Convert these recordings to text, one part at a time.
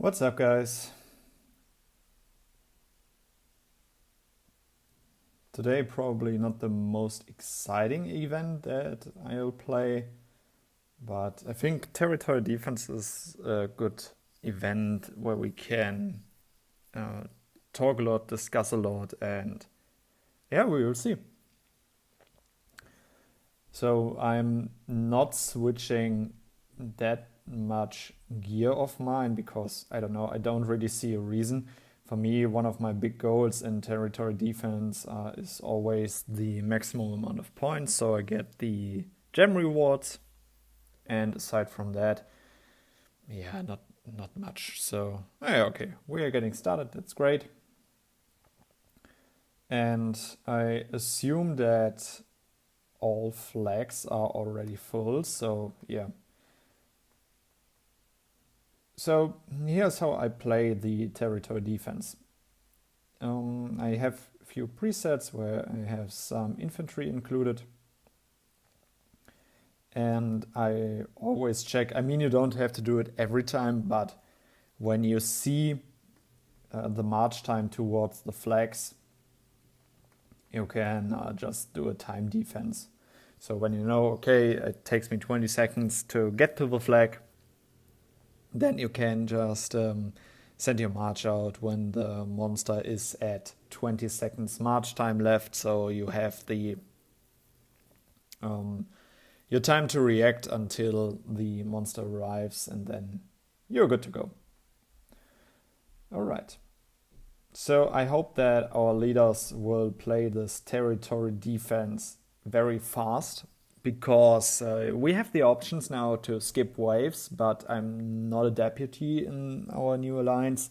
What's up, guys? Today probably not the most exciting event that I'll play, but I think territory defense is a good event where we can uh, talk a lot, discuss a lot, and yeah, we will see. So I'm not switching that much gear of mine because I don't know, I don't really see a reason. For me, one of my big goals in territory defense is always the maximum amount of points, so I get the gem rewards. And aside from that, yeah, not much. So yeah, okay, we are getting started. That's great. And I assume that all flags are already full. So yeah. So here's how I play the territory defense. I have a few presets where I have some infantry included. And I always check, I mean, you don't have to do it every time, but when you see the march time towards the flags, you can just do a time defense. So when you know, okay, it takes me 20 seconds to get to the flag, then you can just send your march out when the monster is at 20 seconds march time left, so you have the your time to react until the monster arrives, and then you're good to go. All right. So I hope that our leaders will play this territory defense very fast, because we have the options now to skip waves, but I'm not a deputy in our new alliance,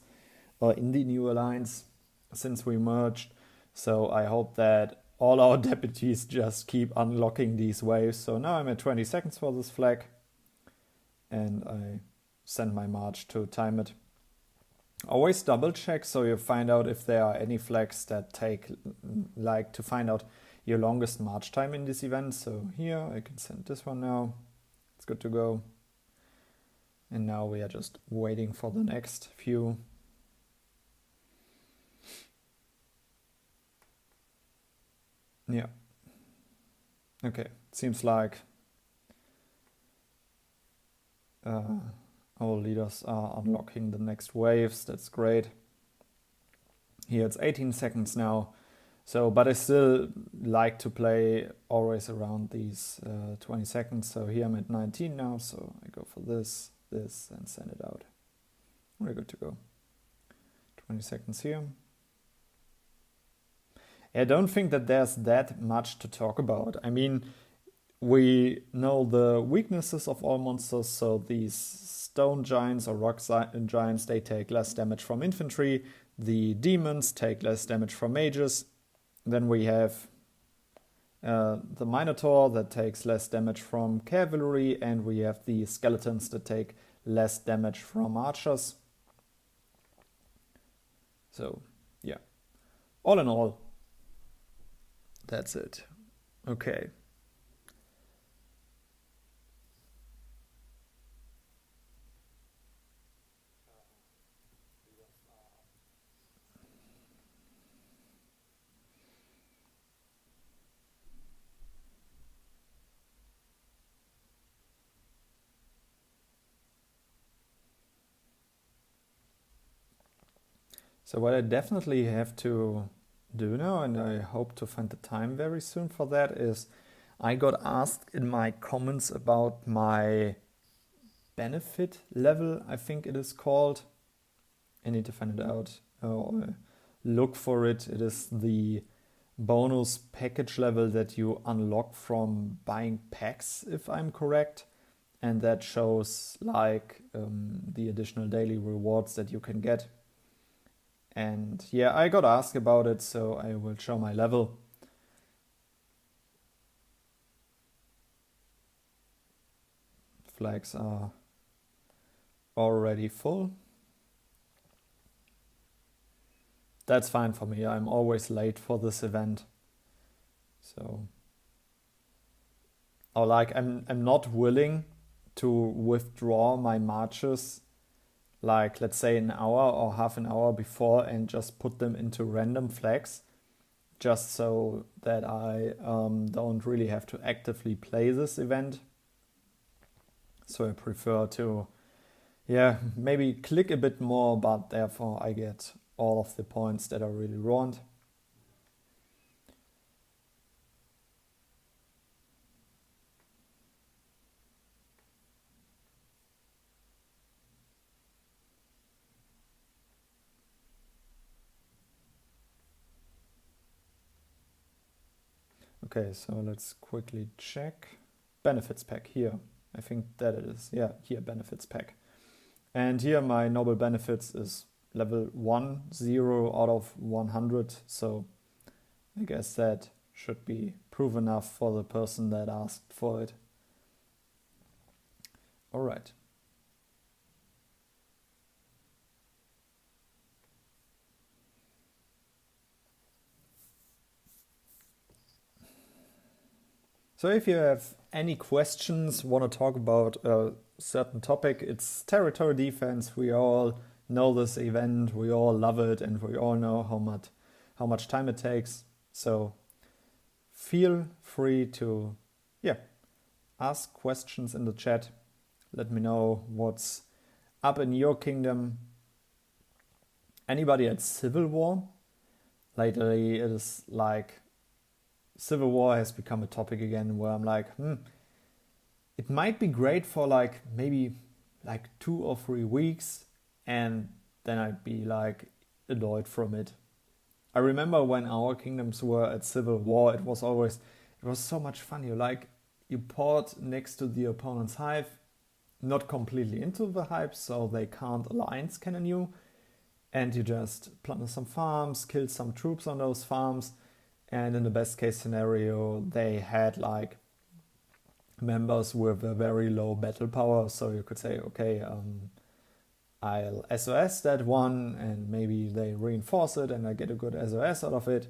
or in the new alliance, since we merged. So I hope that all our deputies just keep unlocking these waves. So now I'm at 20 seconds for this flag, and I send my march to time it. Always double check so you find out if there are any flags that take, like, to find out your longest march time in this event. So here I can send this one now. It's good to go. And now we are just waiting for the next few. Yeah. Okay, seems like our leaders are unlocking the next waves. That's great. Here it's 18 seconds now. So, but I still like to play always around these 20 seconds. So here I'm at 19 now. So I go for this, and send it out. We're good to go. 20 seconds here. I don't think that there's that much to talk about. I mean, we know the weaknesses of all monsters. So these stone giants or rock giants, they take less damage from infantry. The demons take less damage from mages. Then we have the Minotaur that takes less damage from cavalry, and we have the skeletons that take less damage from archers. So, yeah. All in all, that's it. Okay. So what I definitely have to do now, and I hope to find the time very soon for that, is I got asked in my comments about my benefit level, I think it is called. I need to find it out. Look for it. It is the bonus package level that you unlock from buying packs, if I'm correct. And that shows like the additional daily rewards that you can get. And yeah, I got asked about it, so I will show my level. Flags are already full. That's fine for me. I'm always late for this event. So, I'm not willing to withdraw my marches like let's say an hour or half an hour before and just put them into random flags, just so that I don't really have to actively play this event. So I prefer to, maybe click a bit more, but therefore I get all of the points that I really want. Okay, so let's quickly check. Benefits pack here. I think that it is. Yeah, here, benefits pack. And here my noble benefits is level 1, 0 out of 100. So I guess that should be proof enough for the person that asked for it. All right. So if you have any questions, want to talk about a certain topic, it's territory defense. We all know this event, we all love it, and we all know how much time it takes. So feel free to ask questions in the chat. Let me know what's up in your kingdom. Anybody at Civil War? Lately it is like Civil War has become a topic again where I'm like, it might be great for like maybe like 2 or 3 weeks, and then I'd be like annoyed from it. I remember when our kingdoms were at Civil War, it was so much fun. You port next to the opponent's hive, not completely into the hive, so they can't alliance cannon you, and you just plunder some farms, kill some troops on those farms. And in the best case scenario, they had like members with a very low battle power. So you could say, okay, I'll SOS that one, and maybe they reinforce it and I get a good SOS out of it.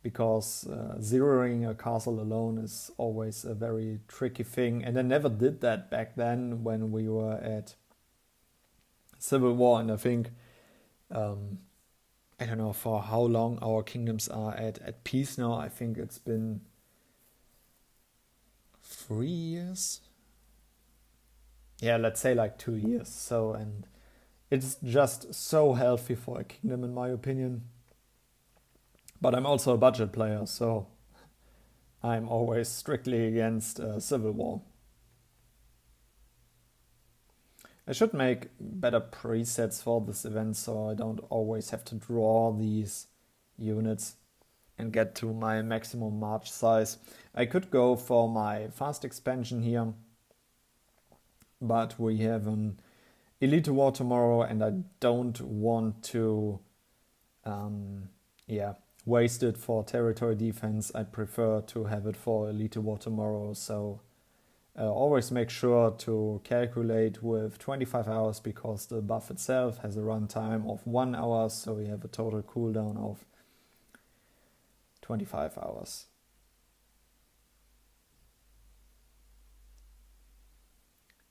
Because zeroing a castle alone is always a very tricky thing. And I never did that back then when we were at Civil War. And I think I don't know for how long our kingdoms are at peace now. I think it's been 3 years. Yeah, let's say like 2 years. So, and it's just so healthy for a kingdom in my opinion. But I'm also a budget player, so I'm always strictly against Civil War. I should make better presets for this event so I don't always have to draw these units and get to my maximum march size. I could go for my fast expansion here, but we have an Elite War tomorrow and I don't want to waste it for territory defense. I prefer to have it for Elite War tomorrow, so always make sure to calculate with 25 hours because the buff itself has a runtime of 1 hour, so we have a total cooldown of 25 hours.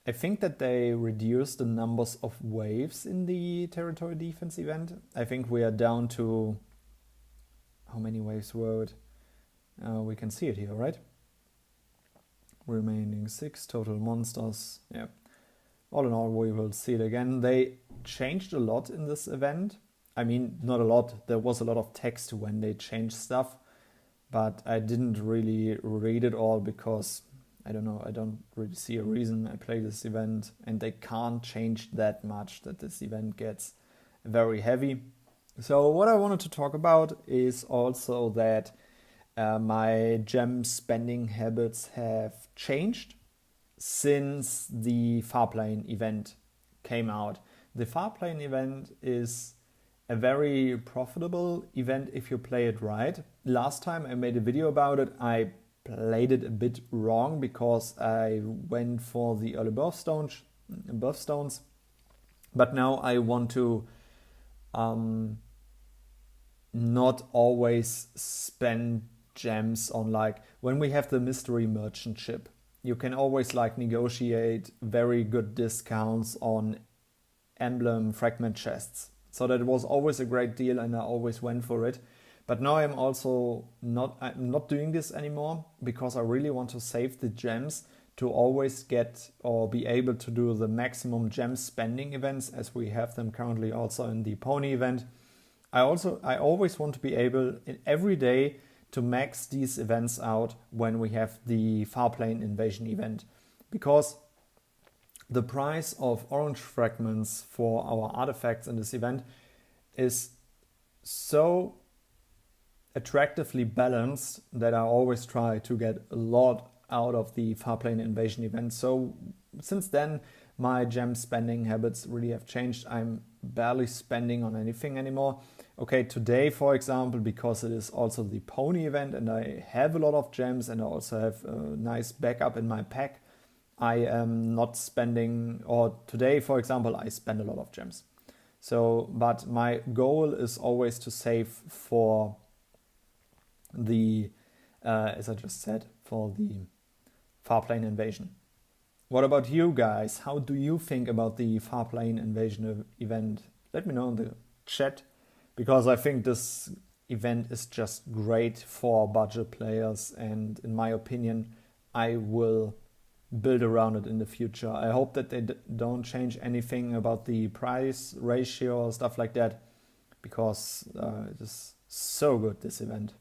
I think that they reduced the numbers of waves in the territory defense event. I think we are down to, how many waves were it? We can see it here, right? Remaining 6 total monsters. Yeah. All in all, we will see it again. They changed a lot in this event. I mean, not a lot. There was a lot of text when they changed stuff, but I didn't really read it all because, I don't know, I don't really see a reason. I play this event and they can't change that much that this event gets very heavy. So what I wanted to talk about is also that my gem spending habits have changed since the Farplane event came out. The Farplane event is a very profitable event if you play it right. Last time I made a video about it, I played it a bit wrong because I went for the early birth stones, but now I want to not always spend gems on, like, when we have the mystery merchant ship, you can always like negotiate very good discounts on emblem fragment chests. So that was always a great deal and I always went for it. But now I'm not doing this anymore because I really want to save the gems to always get or be able to do the maximum gem spending events as we have them currently also in the pony event. I always want to be able in every day to max these events out when we have the Farplane Invasion event, because the price of orange fragments for our artifacts in this event is so attractively balanced that I always try to get a lot out of the Farplane Invasion event. So since then, my gem spending habits really have changed. I'm barely spending on anything anymore. Okay, today, for example, because it is also the pony event and I have a lot of gems and I also have a nice backup in my pack, I am not spending, or today, for example, I spend a lot of gems. So, but my goal is always to save for the, as I just said, for the Farplane Invasion. What about you guys? How do you think about the Farplane Invasion event? Let me know in the chat, because I think this event is just great for budget players, and in my opinion, I will build around it in the future. I hope that they don't change anything about the price ratio or stuff like that, because it is so good, this event.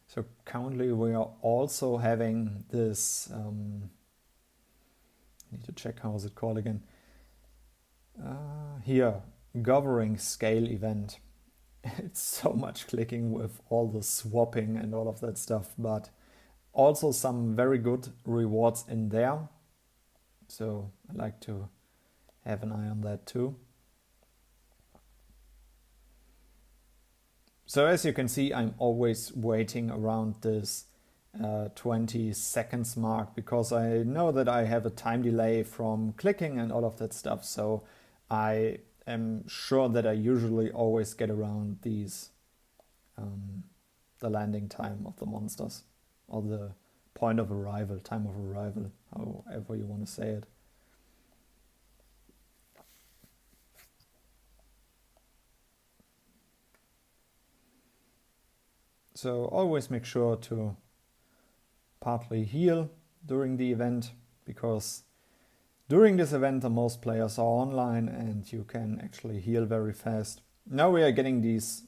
So currently we are also having this, need to check how is it called again. Here, Governing Scale event. It's so much clicking with all the swapping and all of that stuff, but also some very good rewards in there. So I like to have an eye on that too. So as you can see, I'm always waiting around this 20 seconds mark, because I know that I have a time delay from clicking and all of that stuff. So I am sure that I usually always get around these, the landing time of the monsters, or the point of arrival, time of arrival, however you want to say it. So always make sure to partly heal during the event, because during this event most players are online and you can actually heal very fast. Now we are getting these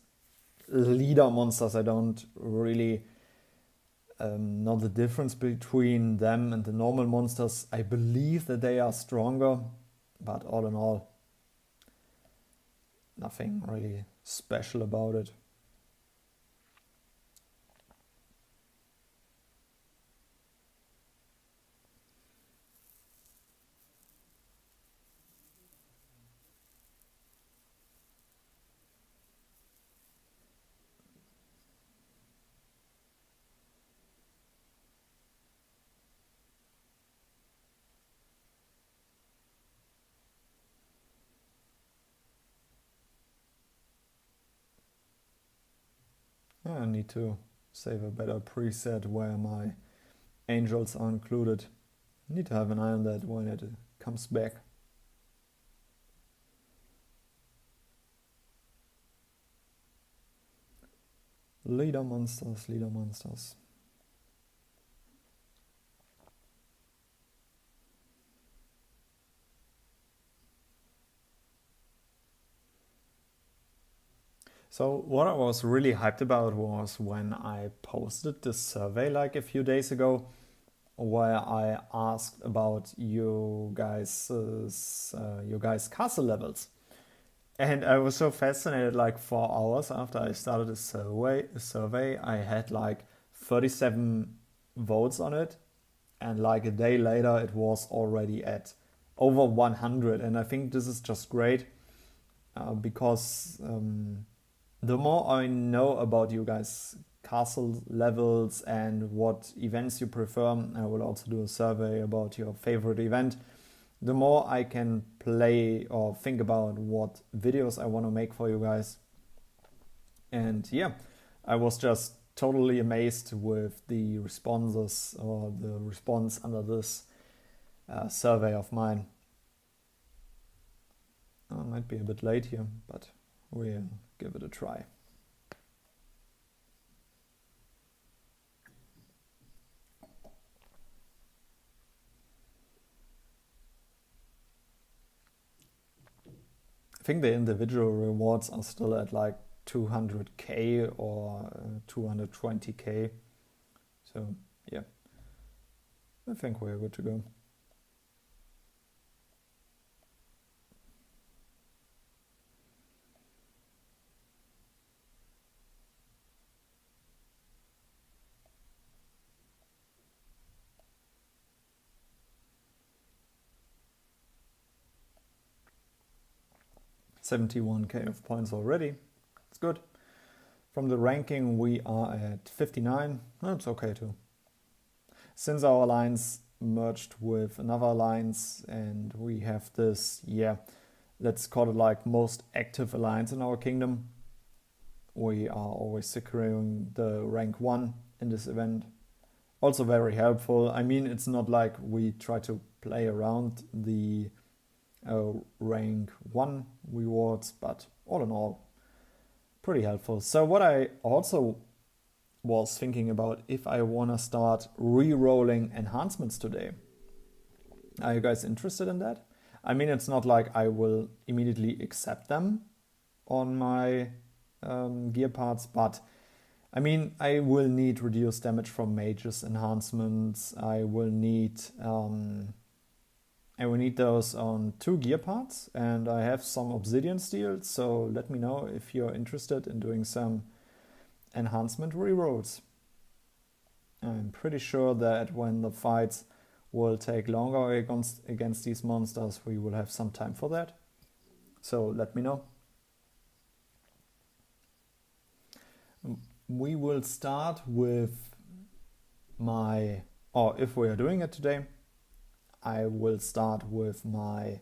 leader monsters. I don't really know the difference between them and the normal monsters. I believe that they are stronger, but all in all, nothing really special about it. I need to save a better preset where my angels are included. I need to have an eye on that when it comes back. Leader monsters, leader monsters. So what I was really hyped about was when I posted this survey like a few days ago, where I asked about you guys' castle levels. And I was so fascinated, like 4 hours after I started the survey, I had like 37 votes on it. And like a day later, it was already at over 100. And I think this is just great, because the more I know about you guys' castle levels and what events you prefer, I will also do a survey about your favorite event, the more I can play or think about what videos I want to make for you guys. And yeah, I was just totally amazed with the responses or the response under this survey of mine. I might be a bit late here, but we'll give it a try. I think the individual rewards are still at like 200k or 220k. So yeah, I think we're good to go. $71k of points already. It's good. From the ranking, we are at 59. That's okay too. Since our alliance merged with another alliance and we have this, let's call it like most active alliance in our kingdom, we are always securing the rank 1 in this event. Also very helpful. I mean, it's not like we try to play around the rank 1 rewards, but all in all, pretty helpful. So what I also was thinking about, if I want to start re-rolling enhancements today. Are you guys interested in that? I mean, it's not like I will immediately accept them on my gear parts, but I mean, I will need reduced damage from mages enhancements. I will need those on 2 gear parts, and I have some obsidian steel, so let me know if you're interested in doing some enhancement rerolls. I'm pretty sure that when the fights will take longer against these monsters, we will have some time for that. So let me know. We will start with if we are doing it today, I will start with my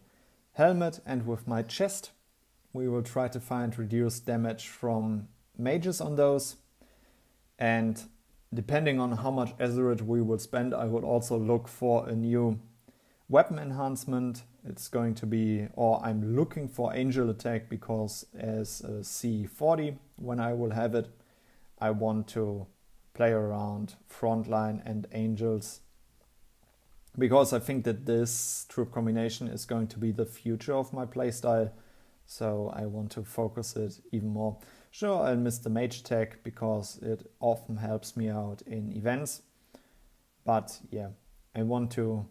helmet and with my chest. We will try to find reduced damage from mages on those, and depending on how much Azeroth we will spend, I will also look for a new weapon enhancement. It's going to be, or I'm looking for angel attack, because as a C40, when I will have it, I want to play around frontline and angels, because I think that this troop combination is going to be the future of my playstyle. So I want to focus it even more. Sure, I'll miss the mage attack because it often helps me out in events. But yeah, I want to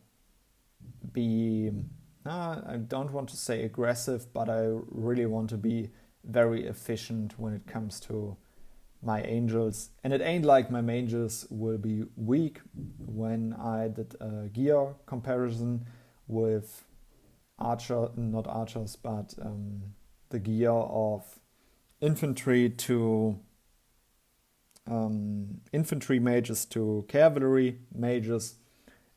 be, I don't want to say aggressive, but I really want to be very efficient when it comes to my angels. And it ain't like my mages will be weak. When I did a gear comparison with not archers, but the gear of infantry to infantry mages to cavalry mages,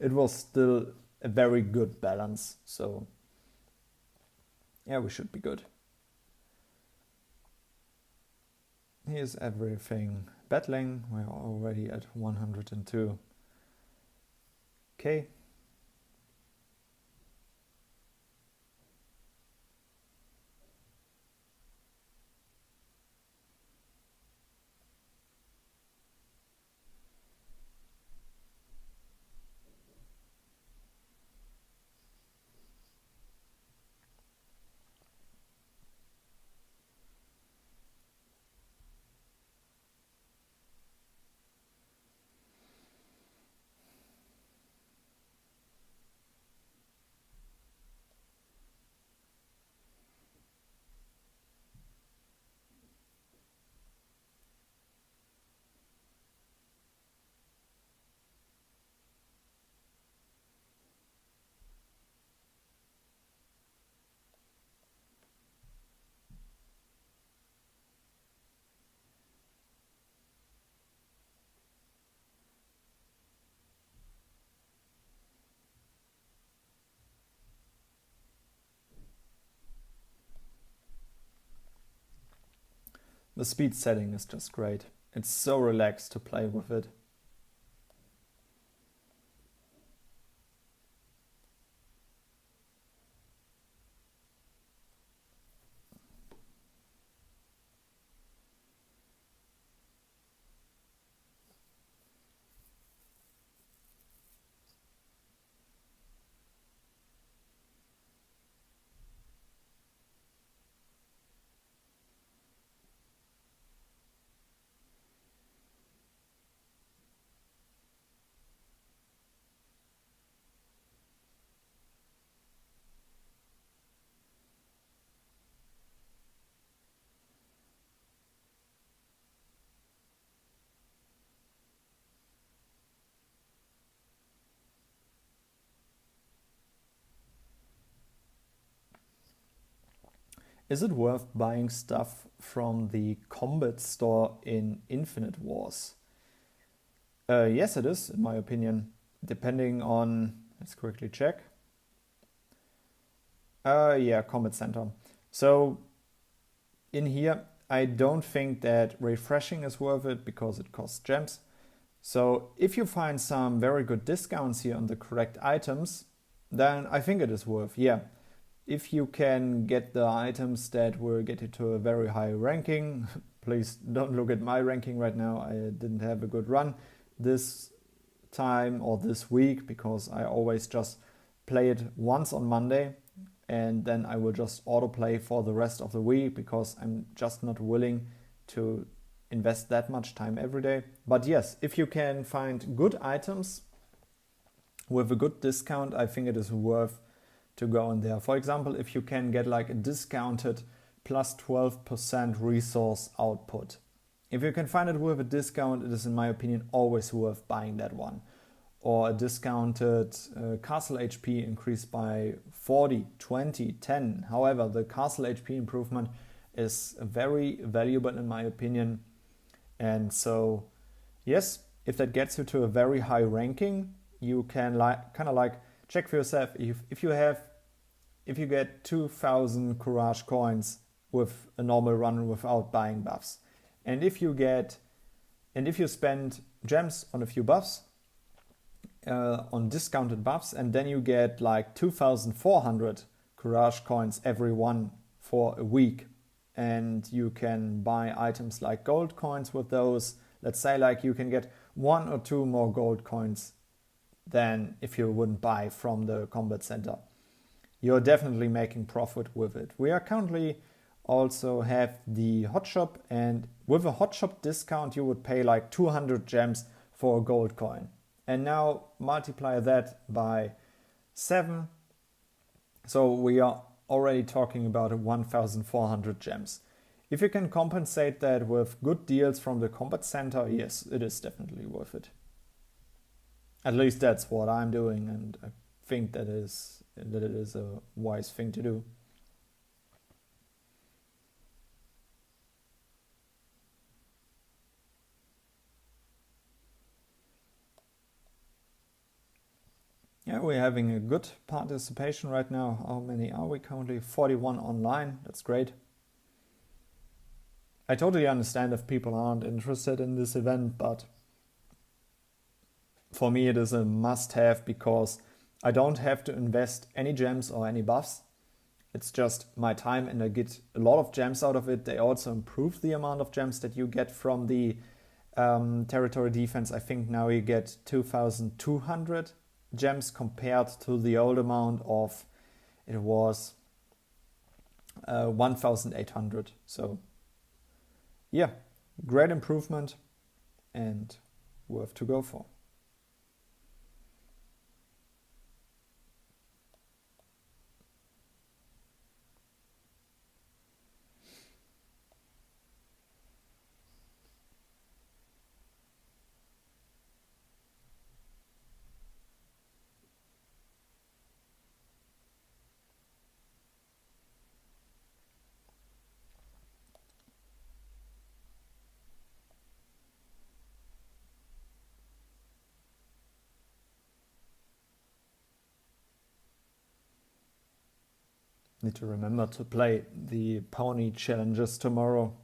it was still a very good balance. So yeah, we should be good. Here's everything battling. We're already at 102. Okay. The speed setting is just great. It's so relaxed to play with it. Is it worth buying stuff from the combat store in Infinite Wars? Yes, it is, in my opinion. Depending on, let's quickly check. Yeah, Combat Center. So in here, I don't think that refreshing is worth it because it costs gems. So if you find some very good discounts here on the correct items, then I think it is worth, yeah. If you can get the items that will get you to a very high ranking, please don't look at my ranking right now. I didn't have a good run this time or this week because I always just play it once on Monday and then I will just autoplay for the rest of the week because I'm just not willing to invest that much time every day. But yes, if you can find good items with a good discount, I think it is worth to go in there. For example, if you can get like a discounted plus 12% resource output. If you can find it with a discount, it is in my opinion always worth buying that one. Or a discounted castle HP increased by 40, 20, 10. However, the castle HP improvement is very valuable in my opinion. And so, yes, if that gets you to a very high ranking, you can kind of check for yourself if you get 2,000 courage coins with a normal run without buying buffs, and if you spend gems on a few buffs, on discounted buffs, and then you get like 2,400 courage coins every one for a week, and you can buy items like gold coins with those. Let's say like you can get 1 or 2 more gold coins than if you wouldn't buy from the combat center. You're definitely making profit with it. We are currently also have the hot shop, and with a hot shop discount you would pay like 200 gems for a gold coin. And now multiply that by 7. So we are already talking about 1,400 gems. If you can compensate that with good deals from the combat center, yes, it is definitely worth it. At least that's what I'm doing, and I think that it is a wise thing to do. Yeah, we're having a good participation right now. How many are we currently? 41 online. That's great. I totally understand if people aren't interested in this event, but for me it is a must-have because I don't have to invest any gems or any buffs. It's just my time and I get a lot of gems out of it. They also improve the amount of gems that you get from the territory defense. I think now you get 2,200 gems compared to the old amount of, it was 1,800. So yeah, great improvement and worth to go for. Need to remember to play the pony challenges tomorrow.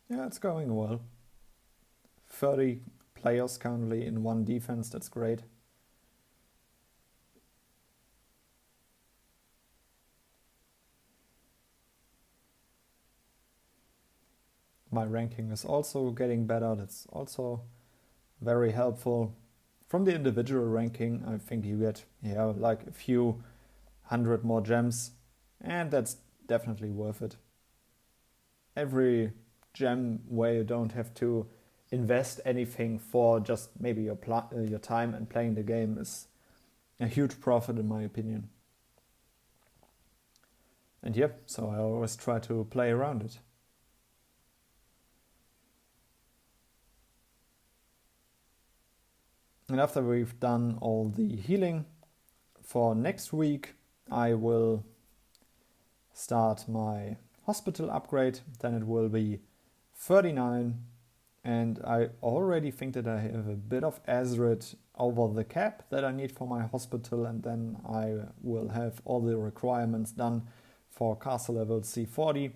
Yeah, it's going well. 30 players currently in one defense, that's great. My ranking is also getting better, that's also very helpful. From the individual ranking, I think you get like a few hundred more gems, and that's definitely worth it. Every gem where you don't have to invest anything for just maybe your time and playing the game is a huge profit in my opinion. And yep, so I always try to play around it. And after we've done all the healing for next week, I will start my hospital upgrade. Then it will be 39. And I already think that I have a bit of Azeroth over the cap that I need for my hospital. And then I will have all the requirements done for castle level C40.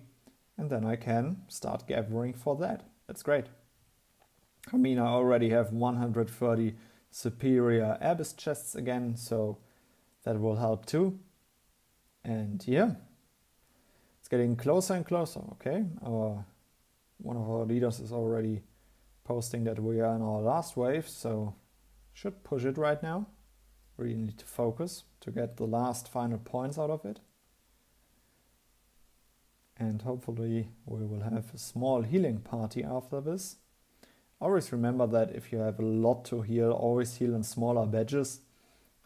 And then I can start gathering for that. That's great. I mean, I already have 130 superior abyss chests again, so that will help too. And yeah, it's getting closer and closer. Okay, one of our leaders is already posting that we are in our last wave, so should push it right now. Really need to focus to get the last final points out of it. And hopefully we will have a small healing party after this. Always remember that if you have a lot to heal, always heal in smaller batches,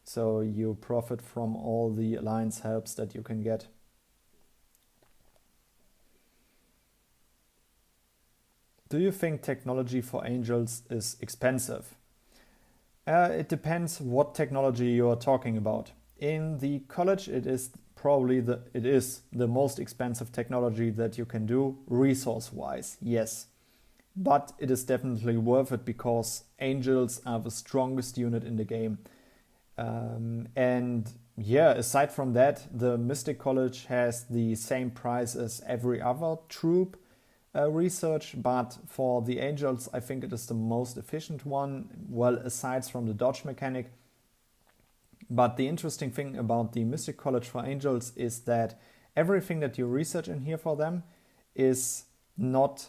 so you profit from all the alliance helps that you can get. Do you think technology for angels is expensive? It depends what technology you are talking about. In the college, it is probably the most expensive technology that you can do resource-wise, yes. But it is definitely worth it because angels are the strongest unit in the game. And yeah, aside from that, the Mystic College has the same price as every other troop research, but for the angels, I think it is the most efficient one, well, aside from the dodge mechanic. But the interesting thing about the Mystic College for angels is that everything that you research in here for them is not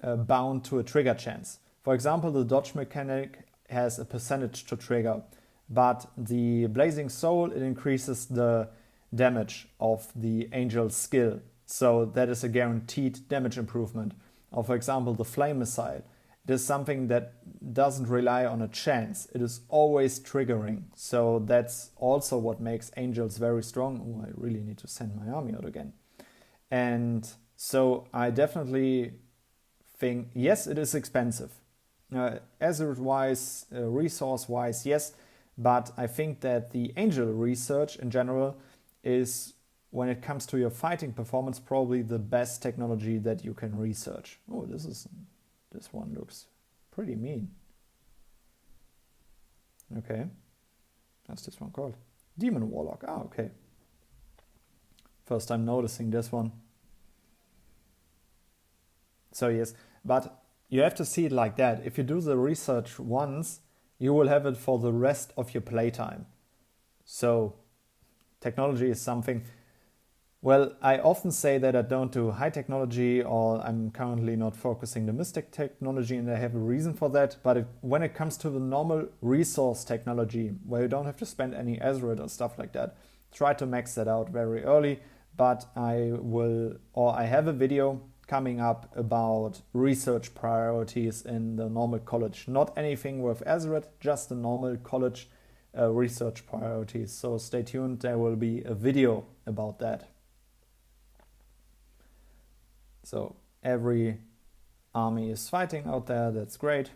bound to a trigger chance. For example, the dodge mechanic has a percentage to trigger, but the Blazing Soul, it increases the damage of the angel's skill. So that is a guaranteed damage improvement. Or for example, the Flame Missile. It is something that doesn't rely on a chance. It is always triggering. So that's also what makes angels very strong. Oh, I really need to send my army out again. And so I definitely think, yes, it is expensive. Azeroth-wise, resource-wise, yes. But I think that the angel research in general is, when it comes to your fighting performance, probably the best technology that you can research. Oh, this one looks pretty mean. Okay. What's this one called? Demon Warlock. Ah, okay. First time noticing this one. So yes, but you have to see it like that. If you do the research once, you will have it for the rest of your playtime. So technology is something. Well, I often say that I don't do high technology, or I'm currently not focusing the Mystic technology, and I have a reason for that. But when it comes to the normal resource technology, where you don't have to spend any Azeroth or stuff like that, try to max that out very early. But I have a video coming up about research priorities in the normal college. Not anything with Azeroth, just the normal college research priorities. So stay tuned, there will be a video about that. So every army is fighting out there, that's great.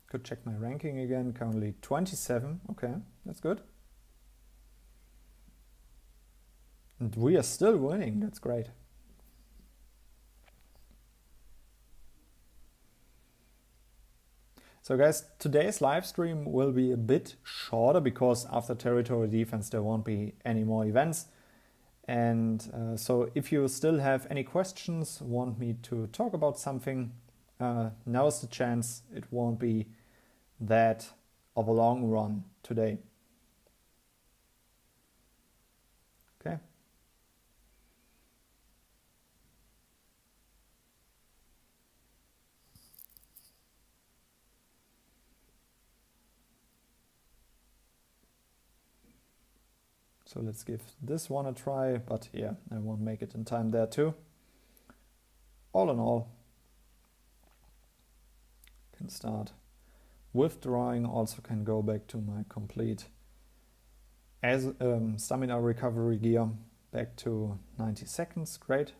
Could check my ranking again, currently 27, okay, that's good. And we are still winning, that's great. So guys, today's live stream will be a bit shorter because after territory defense there won't be any more events. And so if you still have any questions, want me to talk about something, now's the chance. It won't be that of a long run today. Okay. So let's give this one a try, but yeah, I won't make it in time there too. All in all, can start withdrawing, also can go back to my complete as stamina recovery gear, back to 90 seconds, great.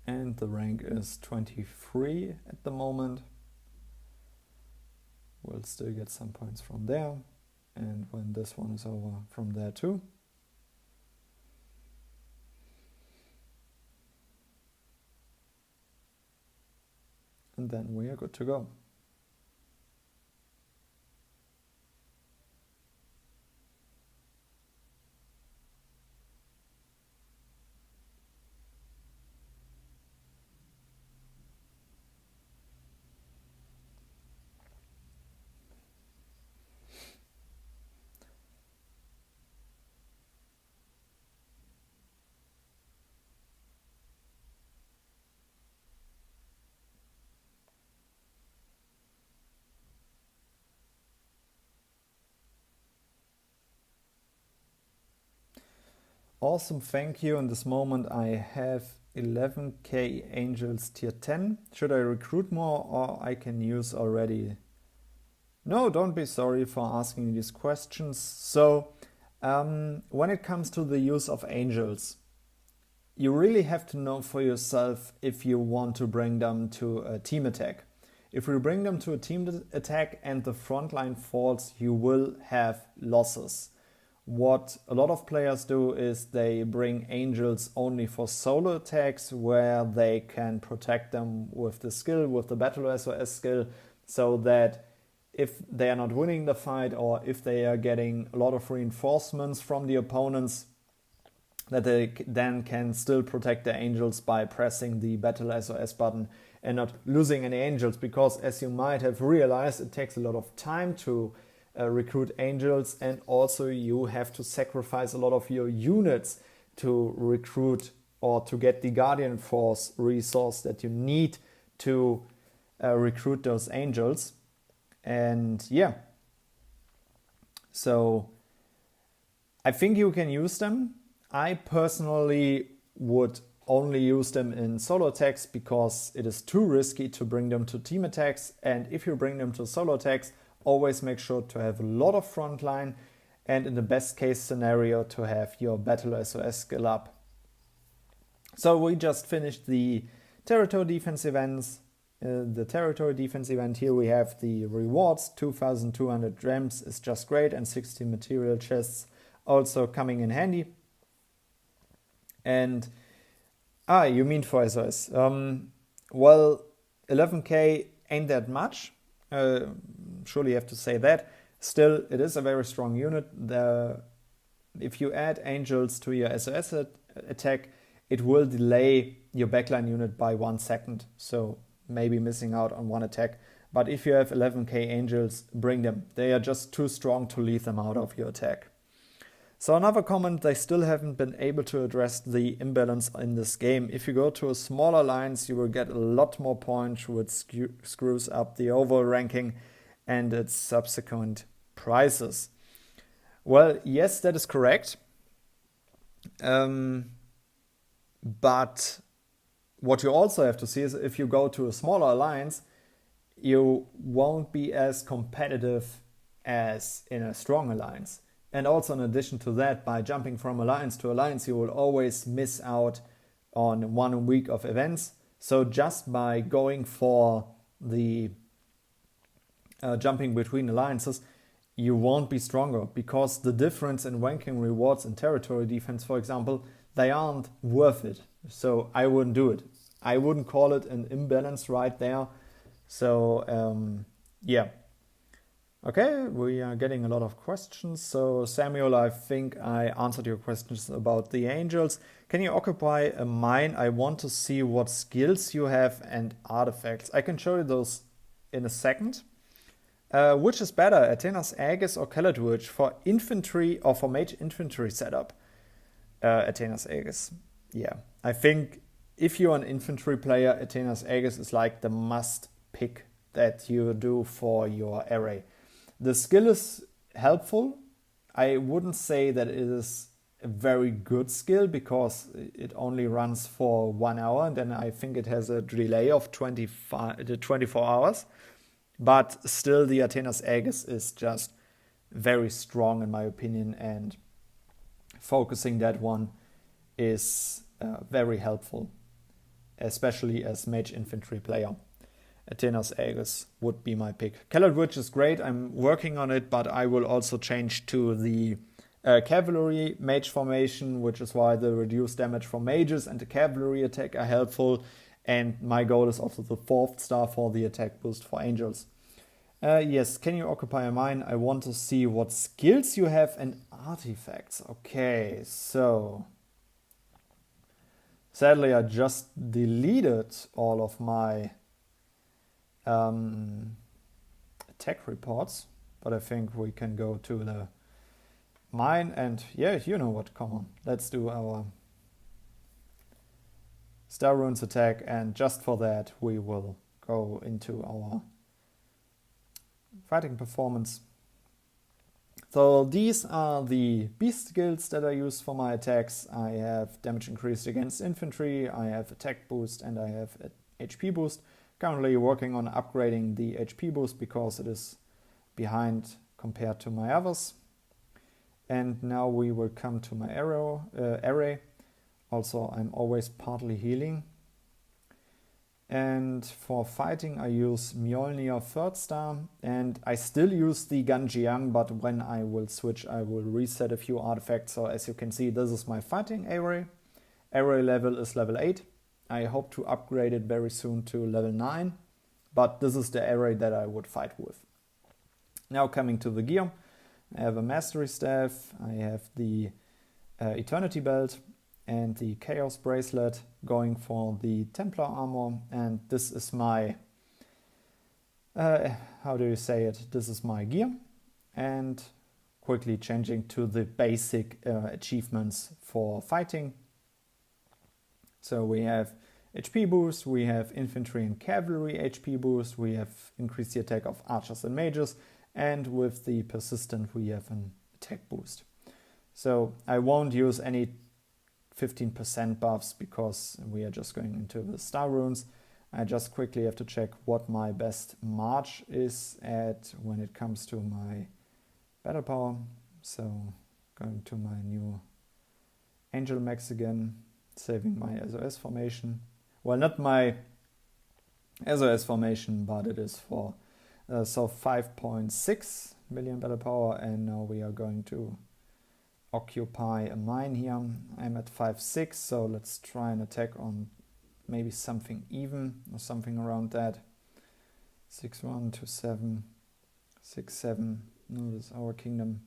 And the rank is 23 at the moment. We'll still get some points from there. And when this one is over, from there too. And then we are good to go. Awesome, thank you. In this moment I have 11k angels tier 10. Should I recruit more, or I can use already? No, don't be sorry for asking these questions. So when it comes to the use of angels, you really have to know for yourself if you want to bring them to a team attack. If you bring them to a team attack and the front line falls, you will have losses. What a lot of players do is they bring angels only for solo attacks, where they can protect them with the skill, with the battle SOS skill, so that if they are not winning the fight, or if they are getting a lot of reinforcements from the opponents, that they then can still protect their angels by pressing the battle SOS button and not losing any angels. Because as you might have realized, it takes a lot of time to recruit angels, and also you have to sacrifice a lot of your units to recruit or to get the Guardian Force resource that you need to recruit those angels. And yeah, so I think you can use them. I personally would only use them in solo attacks because it is too risky to bring them to team attacks. And if you bring them to solo attacks, always make sure to have a lot of frontline, and in the best case scenario to have your battle SOS skill up. So we just finished the territory defense events. The territory defense event, here we have the rewards. 2,200 gems is just great, and 60 material chests also coming in handy. And you mean for SOS? Well, 11k ain't that much. Surely you have to say that. Still, it is a very strong unit. If you add angels to your SOS attack, it will delay your backline unit by 1 second. So maybe missing out on one attack. But if you have 11k angels, bring them. They are just too strong to leave them out of your attack. So another comment, they still haven't been able to address the imbalance in this game. If you go to a smaller alliance, you will get a lot more points, which screws up the overall ranking and its subsequent prices. Well, yes, that is correct. But what you also have to see is if you go to a smaller alliance, you won't be as competitive as in a strong alliance. And also in addition to that, by jumping from alliance to alliance, you will always miss out on 1 week of events. So just by going for the jumping between alliances, you won't be stronger, because the difference in ranking rewards and territory defense, for example, they aren't worth it. So I wouldn't do it. I wouldn't call it an imbalance right there. So yeah. Okay, we are getting a lot of questions. So Samuel, I think I answered your questions about the angels. Can you occupy a mine? I want to see what skills you have and artifacts. I can show you those in a second. Which is better, Athena's Aegis or Caladwich for infantry or for mage infantry setup? Athena's Aegis. Yeah, I think if you're an infantry player, Athena's Aegis is like the must pick that you do for your array. The skill is helpful. I wouldn't say that it is a very good skill because it only runs for 1 hour, and then I think it has a delay of 24 hours. But still, the Athena's Aegis is just very strong in my opinion, and focusing that one is very helpful, especially as mage infantry player. Athena's Aegis would be my pick. Caladwich is great, I'm working on it, but I will also change to the cavalry mage formation, which is why the reduced damage from mages and the cavalry attack are helpful. And my goal is also the 4th star for the attack boost for angels. Yes, can you occupy a mine? I want to see what skills you have and artifacts. Okay, so sadly I just deleted all of my attack reports, but I think we can go to the mine and yeah, you know what, come on, let's do our Star Runes attack, and just for that we will go into our fighting performance. So these are the beast skills that I use for my attacks. I have damage increased against infantry, I have attack boost, and I have HP boost. Currently working on upgrading the HP boost because it is behind compared to my others. And now we will come to my array. Also, I'm always partly healing. And for fighting, I use Mjolnir 3rd star, and I still use the Ganjiang, but when I will switch, I will reset a few artifacts. So as you can see, this is my fighting array. Array level is level 8. I hope to upgrade it very soon to level 9, but this is the array that I would fight with. Now coming to the gear, I have a Mastery Staff, I have the Eternity Belt and the Chaos Bracelet, going for the Templar Armor, and this is my, how do you say it, this is my gear, and quickly changing to the basic achievements for fighting. So we have HP boost, we have infantry and cavalry HP boost, we have increased the attack of archers and mages, and with the persistent we have an attack boost. So I won't use any 15% buffs because we are just going into the Star Runes. I just quickly have to check what my best March is at when it comes to my battle power. So going to my new Angel Max again, saving my SOS formation. Well, not my SOS formation, but it is for so 5.6 million battle power, and now we are going to occupy a mine here. I'm at 5.6, so let's try an attack on maybe something even or something around that. 6.1 to 7, 6.7. No, this is our kingdom.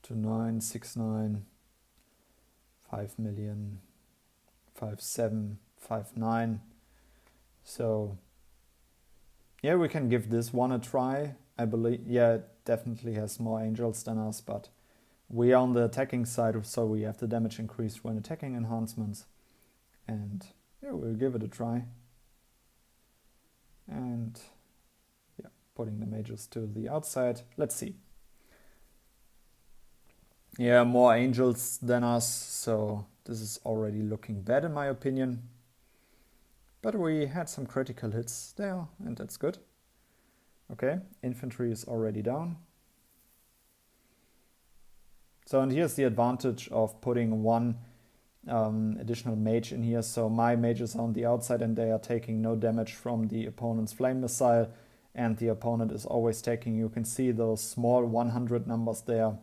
To 9, 6.9, 5 million, 5.7, 5.9. So yeah, we can give this one a try. I believe, yeah, it definitely has more angels than us, but we are on the attacking side, so we have the damage increased when attacking enhancements. And yeah, we'll give it a try. And yeah, putting the mages to the outside. Let's see. Yeah, more angels than us, so this is already looking bad in my opinion. But we had some critical hits there, and that's good. Okay, infantry is already down. So, and here's the advantage of putting one additional mage in here. So my mages are on the outside and they are taking no damage from the opponent's flame missile, and the opponent is always taking, you can see those small 100 numbers there,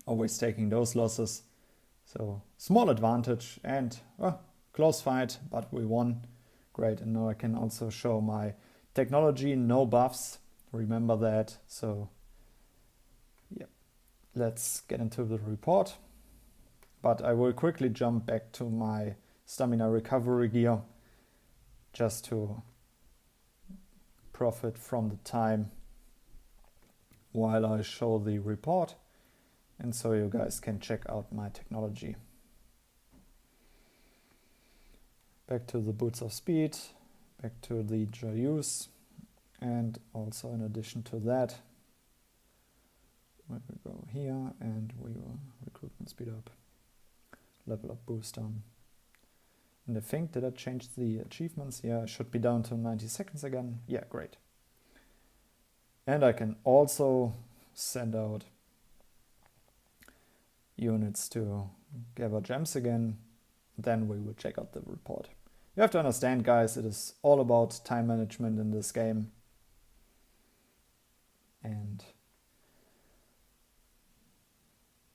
always taking those losses. So small advantage, and close fight, but we won. Great, and now I can also show my technology, no buffs. Remember that. So yeah, let's get into the report. But I will quickly jump back to my stamina recovery gear just to profit from the time while I show the report, and so you guys can check out my technology. Back to the boots of speed, back to the Joyeuse, and also in addition to that, we will go here and we will recruitment speed up, level up boost down. And I think, did I change the achievements? Yeah, it should be down to 90 seconds again. Yeah, great. And I can also send out units to gather gems again. Then we will check out the report. You have to understand, guys, it is all about time management in this game. And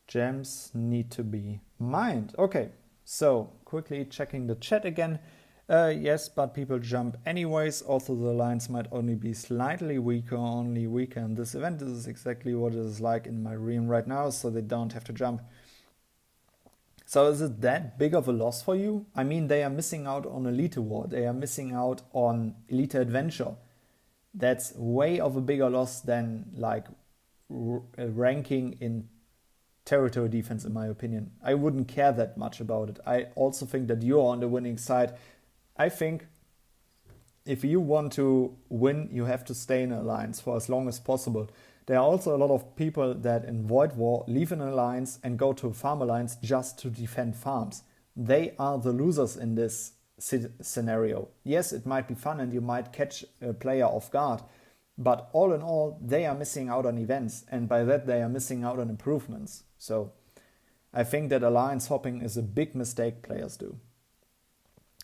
gems need to be mined. Okay, so quickly checking the chat again. Yes, but people jump anyways. Also, the lines might only be slightly weaker, only weaker in this event. This is exactly what it is like in my realm right now, so they don't have to jump. So is it that big of a loss for you? I mean, they are missing out on Elite Award. They are missing out on Elite Adventure. That's way of a bigger loss than like ranking in territory defense, in my opinion. I wouldn't care that much about it. I also think that you're on the winning side. I think if you want to win, you have to stay in an alliance for as long as possible. There are also a lot of people that in Void War leave an alliance and go to a farm alliance just to defend farms. They are the losers in this scenario. Yes, it might be fun and you might catch a player off guard, but all in all, they are missing out on events, and by that they are missing out on improvements. So I think that alliance hopping is a big mistake players do.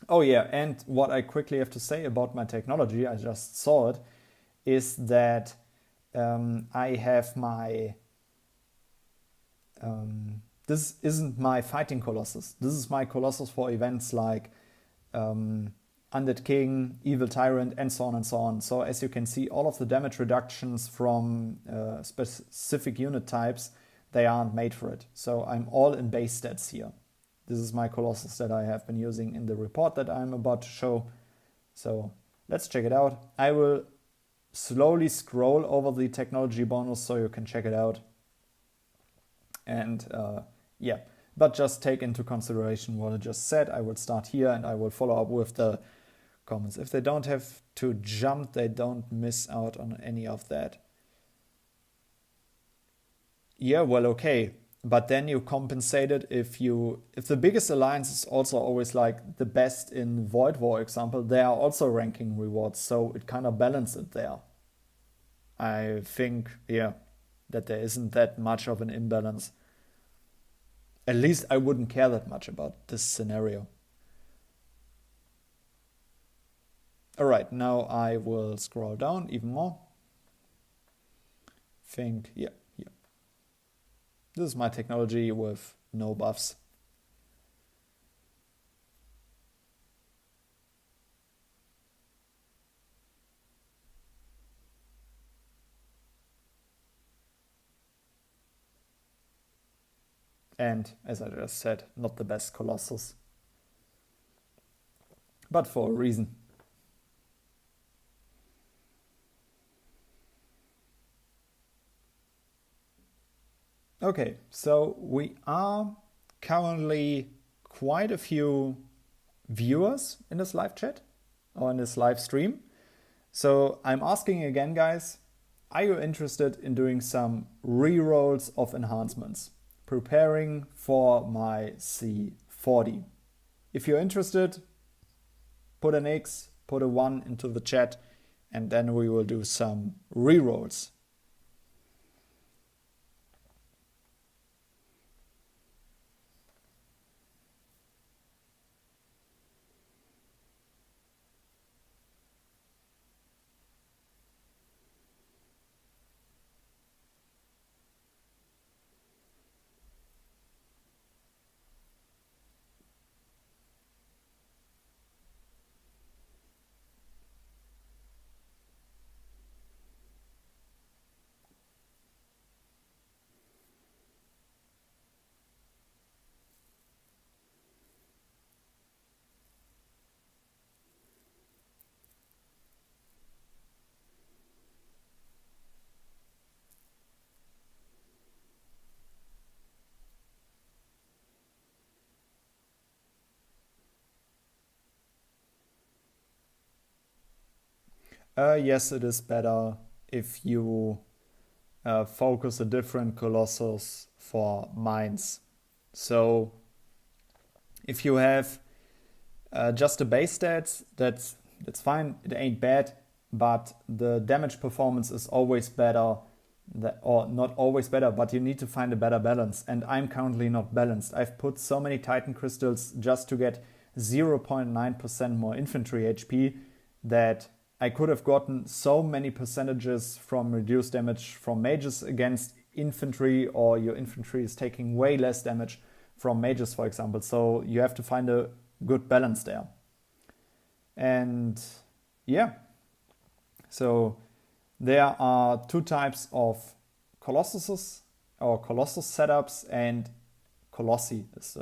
Oh yeah, and what I quickly have to say about my technology, I just saw it, is that I have my... this isn't my fighting Colossus. This is my Colossus for events like Undead King, Evil Tyrant, and so on and so on. So as you can see, all of the damage reductions from specific unit types, they aren't made for it. So I'm all in base stats here. This is my Colossus that I have been using in the report that I'm about to show. So let's check it out. I will slowly scroll over the technology bonus so you can check it out. And yeah, but just take into consideration what I just said. I will start here and I will follow up with the comments. If they don't have to jump, they don't miss out on any of that. Yeah, well, okay. But then you compensate it if the biggest alliance is also always like the best in Void War example, they are also ranking rewards, so it kind of balances it there. I think, yeah, that there isn't that much of an imbalance. At least I wouldn't care that much about this scenario. Alright, now I will scroll down even more. Think, yeah. This is my technology with no buffs. And as I just said, not the best Colossus. But for a reason. Okay, so we are currently quite a few viewers in this live chat or in this live stream. So I'm asking again, guys, are you interested in doing some rerolls of enhancements? Preparing for my C40. If you're interested, put an X, put a 1 into the chat, and then we will do some rerolls. Yes, it is better if you focus a different Colossus for mines. So if you have just the base stats, that's fine, it ain't bad, but the damage performance is always better, or not always better, but you need to find a better balance, and I'm currently not balanced. I've put so many Titan crystals just to get 0.9% more infantry HP that I could have gotten so many percentages from reduced damage from mages against infantry, or your infantry is taking way less damage from mages, for example. So you have to find a good balance there. And yeah, so there are two types of Colossuses, or Colossus setups, and Colossi is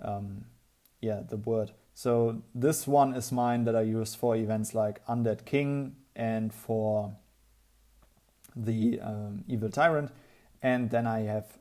the word. So this one is mine that I use for events like Undead King and for the Evil Tyrant. And then I have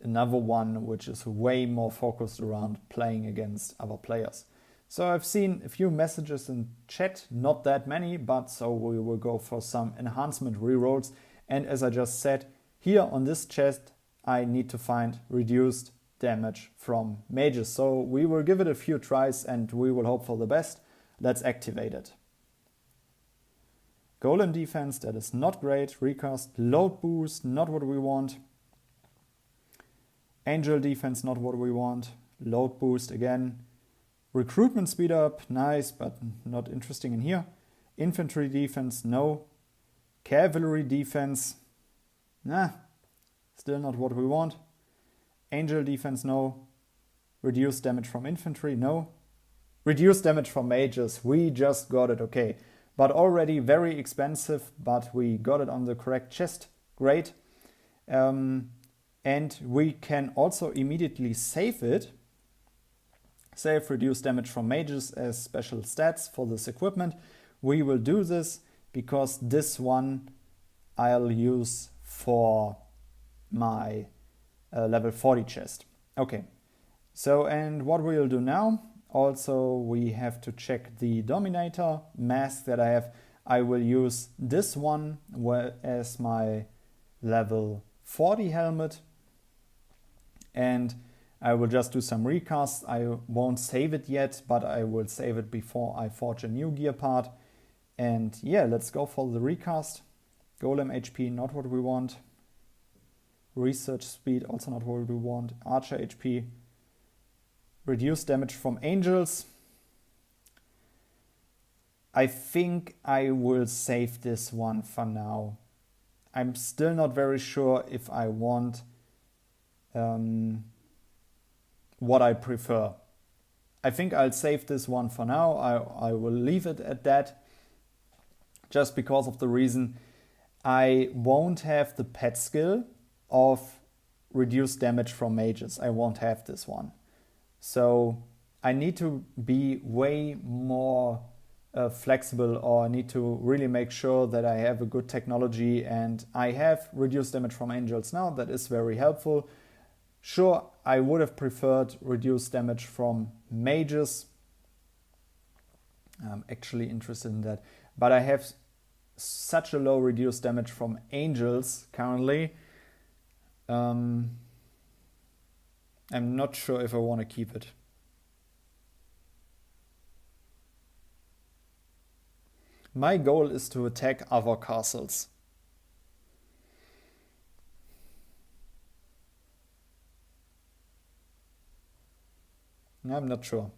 another one which is way more focused around playing against other players. So I've seen a few messages in chat, not that many, but so we will go for some enhancement rerolls. And as I just said, here on this chest, I need to find reduced damage from mages. So we will give it a few tries and we will hope for the best. Let's activate it. Golem defense, that is not great. Recast, load boost, not what we want. Angel defense, not what we want. Load boost again. Recruitment speed up, nice, but not interesting in here. Infantry defense, no. Cavalry defense, still not what we want. Angel defense, no. Reduced damage from infantry, no. Reduced damage from mages, we just got it, okay. But already very expensive, but we got it on the correct chest, great. And we can also immediately save it. Save reduced damage from mages as special stats for this equipment. We will do this because this one I'll use for my level 40 chest. Okay, so and what we'll do now, also we have to check the Dominator mask that I have. I will use this one as my level 40 helmet, and I will just do some recasts. I won't save it yet, but I will save it before I forge a new gear part. And yeah, let's go for the recast. Golem HP, not what we want. Research speed, also not what we want. Archer HP. Reduce damage from angels. I think I will save this one for now. I'm still not very sure if I want what I prefer. I think I'll save this one for now. I will leave it at that, just because of the reason I won't have the pet skill of reduced damage from mages. I won't have this one. So I need to be way more flexible, or I need to really make sure that I have a good technology, and I have reduced damage from angels now. That is very helpful. Sure, I would have preferred reduced damage from mages. I'm actually interested in that. But I have such a low reduced damage from angels currently. I'm not sure if I want to keep it. My goal is to attack other castles. I'm not sure.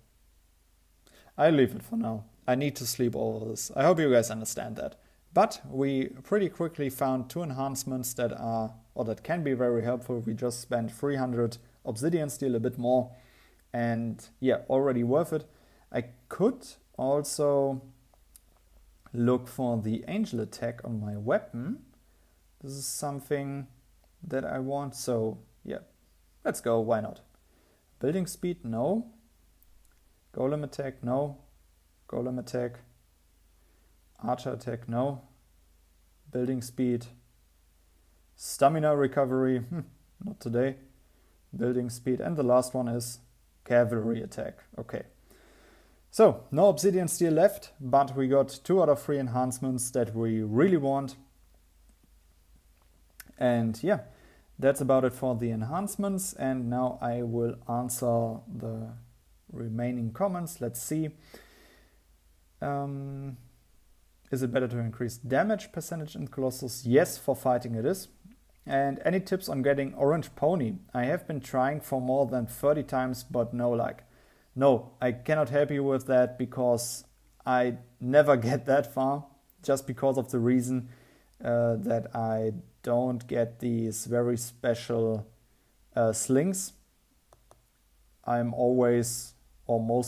I'll leave it for now. I need to sleep over this. I hope you guys understand that. But we pretty quickly found two enhancements that can be very helpful. We just spent 300 obsidian steel, a bit more. And yeah, already worth it. I could also look for the angel attack on my weapon. This is something that I want. So yeah, let's go. Why not? Building speed, no. Golem attack, no. Golem attack. Archer attack, no. Building speed. Stamina recovery, not today. Building speed. And the last one is cavalry attack. Okay. So, no obsidian steel left, but we got 2 out of 3 enhancements that we really want. And yeah, that's about it for the enhancements. And now I will answer the remaining comments. Let's see. Is it better to increase damage percentage in Colossus? Yes, for fighting it is. And any tips on getting Orange Pony? I have been trying for more than 30 times, but no luck. No, I cannot help you with that because I never get that far, just because of the reason that I don't get these very special slings. I'm always or most